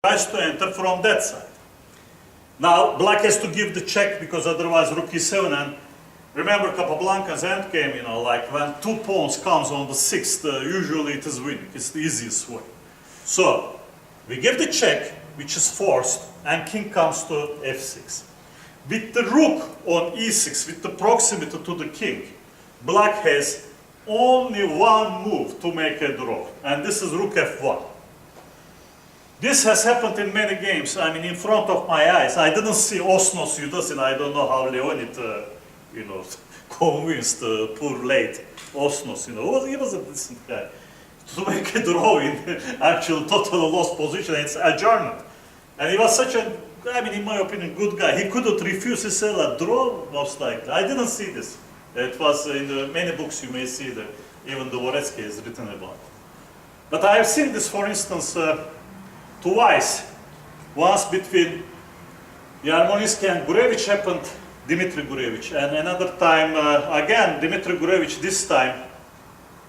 tries to enter from that side. Now, black has to give the check because otherwise rook e7, and remember Kapablanka's endgame, you know, like when 2 pawns comes on the 6th, usually it is winning. It's the easiest way. So, we give the check, which is forced, and king comes to f6. With the rook on e6, with the proximity to the king, black has only one move to make a draw, and this is rook f1. This has happened in many games, I mean, in front of my eyes. I didn't see Osnos Yudasin, I don't know how Leonid, you know, convinced poor late Osnos, you know, he was a decent guy. To make a draw in actual totally lost position, it's adjournment. And he was such a, I mean, in my opinion, good guy. He couldn't refuse to sell a draw, most likely. I didn't see this. It was in the many books you may see that even Dvoretsky has written about it. But I've seen this, for instance, twice. Once between Yarmolisky and Gurevich happened, Dmitry Gurevich, and another time, again, Dmitry Gurevich, this time,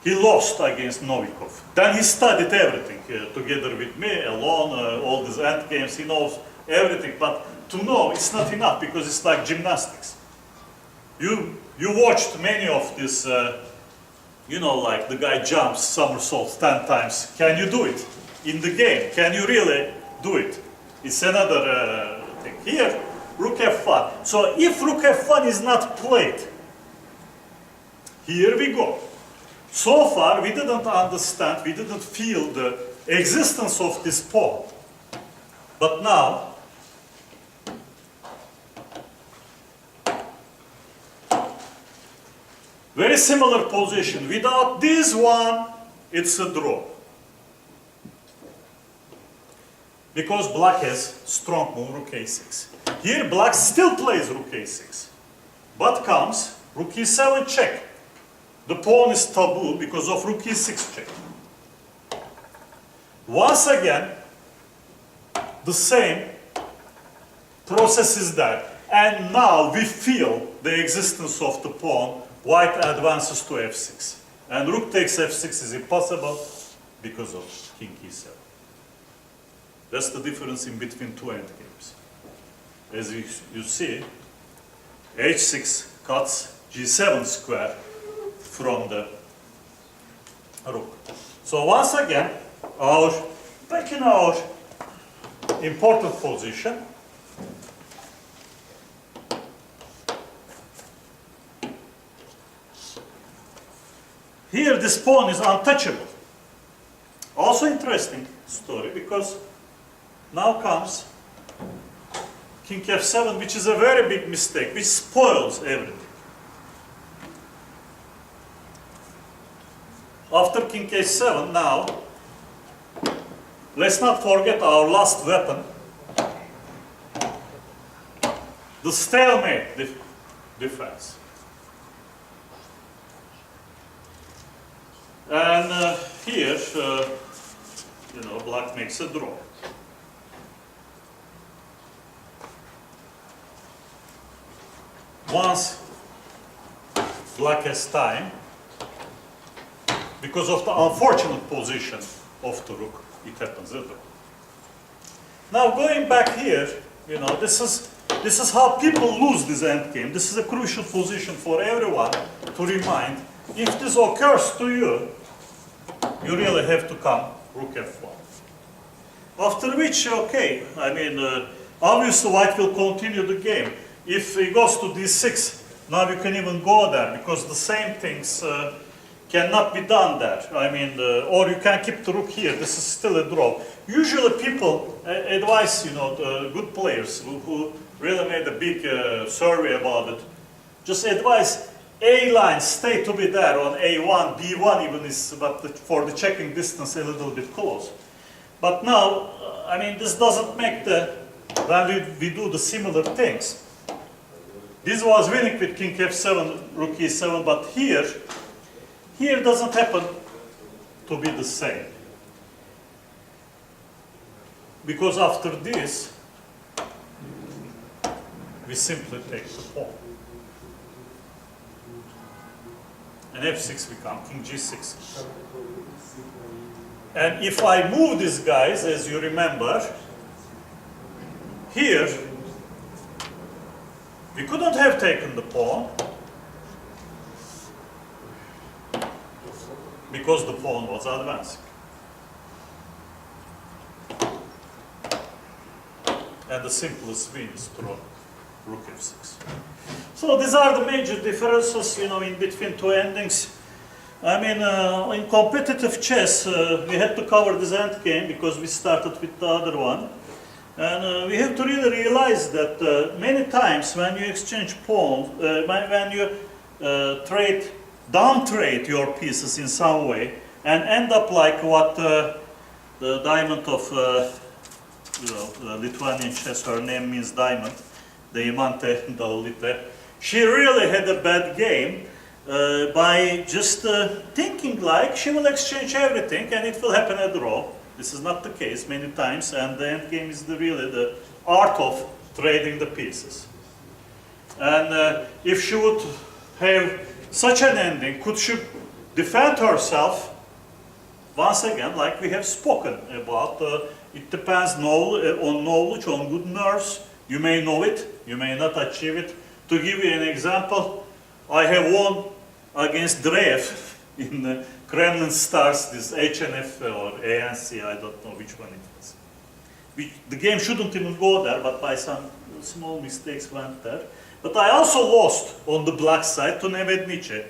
he lost against Novikov. Then he studied everything together with me, alone, all these end games, he knows everything. But to know, it's not enough because it's like gymnastics. You watched many of these, you know, like the guy jumps somersaults 10 times. Can you do it in the game? Can you really do it? It's another thing. Here, rook f1. So if rook f1 is not played, here we go. So far, we didn't understand, we didn't feel the existence of this pawn. But now, very similar position. Without this one, it's a draw. Because black has strong move, rook a6. Here, black still plays rook a6. But comes rook e7 check. The pawn is taboo because of rook e6 check. Once again, the same process is there. And now we feel the existence of the pawn. White advances to f6. And rook takes f6 is impossible because of king e7. That's the difference in between two endgames. As you see, h6 cuts g7 square from the rook. So once again, back in our important position, here this pawn is untouchable. Also interesting story because now comes king f7, which is a very big mistake, which spoils everything. After king h7, now, let's not forget our last weapon, the stalemate defense. And here, you know, black makes a draw. Once black has time, because of the unfortunate position of the rook, it happens a draw. Now going back here, you know, this is how people lose this endgame. This is a crucial position for everyone to remind. If this occurs to you, you really have to come rook f1. After which, okay, I mean, obviously white will continue the game. If he goes to d6, now you can even go there, because the same things cannot be done there. I mean, or you can keep the rook here. This is still a draw. Usually people advise, you know, the good players who really made a big survey about it, just advise A line stay to be there on A1, B1 even is, but for the checking distance a little bit close. But now, I mean, this doesn't make the, when we do the similar things. This was winning with king f7, rook e7, but here doesn't happen to be the same. Because after this, we simply take the pawn. And f6 becomes king g6. And if I move these guys, as you remember, here, we couldn't have taken the pawn because the pawn was advancing. And the simplest win is through rook f6. So these are the major differences, you know, in between two endings. I mean, in competitive chess, we had to cover this end game because we started with the other one. And we have to really realize that many times when you exchange pawns, when you down-trade your pieces in some way, and end up like what the diamond of Lithuanian chess, her name means diamond, Deimante Daulite. She really had a bad game by just thinking like she will exchange everything and it will happen a draw. This is not the case many times, and the end game is really the art of trading the pieces. And if she would have such an ending, could she defend herself? Once again, like we have spoken about, it depends on knowledge, on good nerves. You may know it, you may not achieve it. To give you an example, I have won against Dreyev in Kremlin Stars, this HNF or ANC, I don't know which one it was. The game shouldn't even go there, but by some small mistakes went there. But I also lost on the black side to Nevednice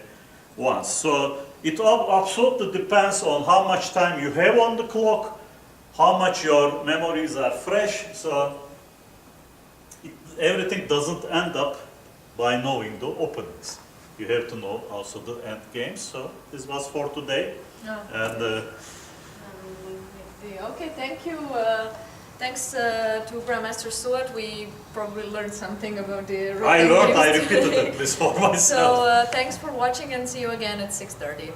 once. So it absolutely depends on how much time you have on the clock, how much your memories are fresh. So everything doesn't end up by knowing the openings. You have to know also the end games. So this was for today. No. And okay, thank you. Thanks to Grandmaster Stuart. We probably learned something about the rook I learned, games I today. repeated it this for myself. So thanks for watching and see you again at 6:30.